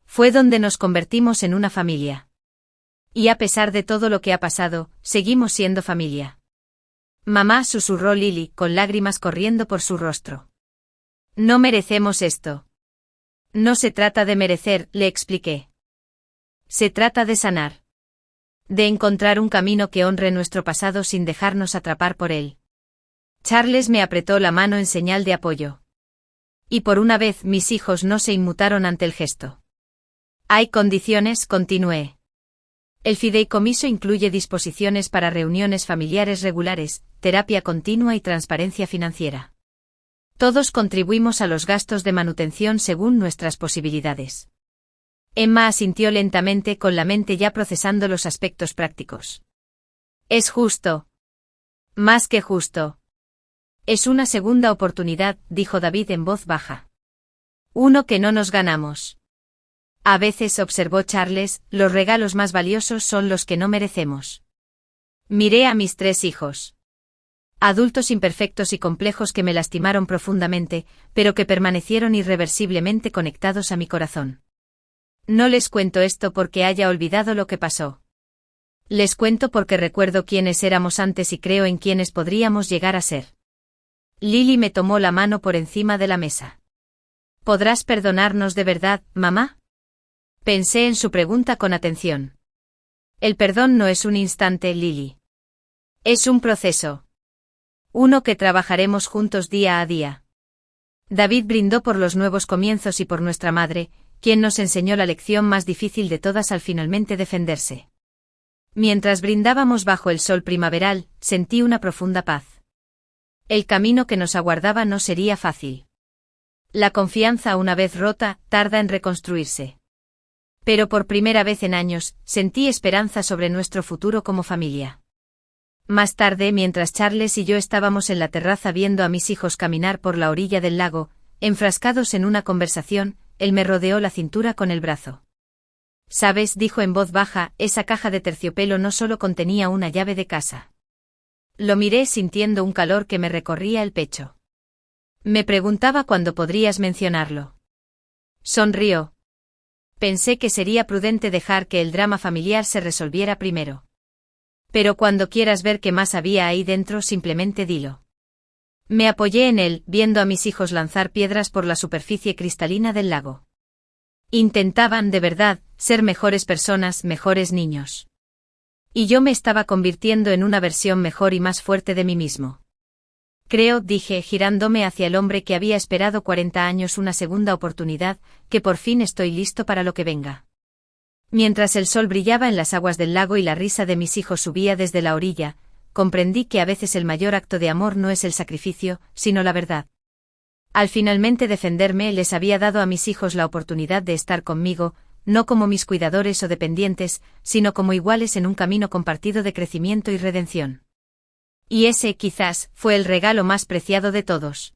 Fue donde nos convertimos en una familia. Y a pesar de todo lo que ha pasado, seguimos siendo familia. Mamá, susurró Lily, con lágrimas corriendo por su rostro. No merecemos esto. No se trata de merecer, le expliqué. Se trata de sanar. De encontrar un camino que honre nuestro pasado sin dejarnos atrapar por él. Charles me apretó la mano en señal de apoyo. Y por una vez mis hijos no se inmutaron ante el gesto. Hay condiciones, continué. El fideicomiso incluye disposiciones para reuniones familiares regulares, terapia continua y transparencia financiera. Todos contribuimos a los gastos de manutención según nuestras posibilidades. Emma asintió lentamente, con la mente ya procesando los aspectos prácticos. Es justo. Más que justo. Es una segunda oportunidad, dijo David en voz baja. Uno que no nos ganamos. A veces, observó Charles, los regalos más valiosos son los que no merecemos. Miré a mis 3 hijos. Adultos imperfectos y complejos que me lastimaron profundamente, pero que permanecieron irreversiblemente conectados a mi corazón. No les cuento esto porque haya olvidado lo que pasó. Les cuento porque recuerdo quiénes éramos antes y creo en quiénes podríamos llegar a ser. Lily me tomó la mano por encima de la mesa. ¿Podrás perdonarnos de verdad, mamá? Pensé en su pregunta con atención. El perdón no es un instante, Lily. Es un proceso. Uno que trabajaremos juntos día a día. David brindó por los nuevos comienzos y por nuestra madre, quien nos enseñó la lección más difícil de todas al finalmente defenderse. Mientras brindábamos bajo el sol primaveral, sentí una profunda paz. El camino que nos aguardaba no sería fácil. La confianza, una vez rota, tarda en reconstruirse. Pero por primera vez en años, sentí esperanza sobre nuestro futuro como familia. Más tarde, mientras Charles y yo estábamos en la terraza viendo a mis hijos caminar por la orilla del lago, enfrascados en una conversación, él me rodeó la cintura con el brazo. «Sabes», dijo en voz baja, «esa caja de terciopelo no solo contenía una llave de casa». Lo miré sintiendo un calor que me recorría el pecho. Me preguntaba cuándo podrías mencionarlo. Sonrió. Pensé que sería prudente dejar que el drama familiar se resolviera primero. Pero cuando quieras ver qué más había ahí dentro, simplemente dilo. Me apoyé en él, viendo a mis hijos lanzar piedras por la superficie cristalina del lago. Intentaban, de verdad, ser mejores personas, mejores niños. Y yo me estaba convirtiendo en una versión mejor y más fuerte de mí mismo. Creo, dije, girándome hacia el hombre que había esperado 40 años una segunda oportunidad, que por fin estoy listo para lo que venga. Mientras el sol brillaba en las aguas del lago y la risa de mis hijos subía desde la orilla, comprendí que a veces el mayor acto de amor no es el sacrificio, sino la verdad. Al finalmente defenderme, les había dado a mis hijos la oportunidad de estar conmigo, no como mis cuidadores o dependientes, sino como iguales en un camino compartido de crecimiento y redención. Y ese, quizás, fue el regalo más preciado de todos.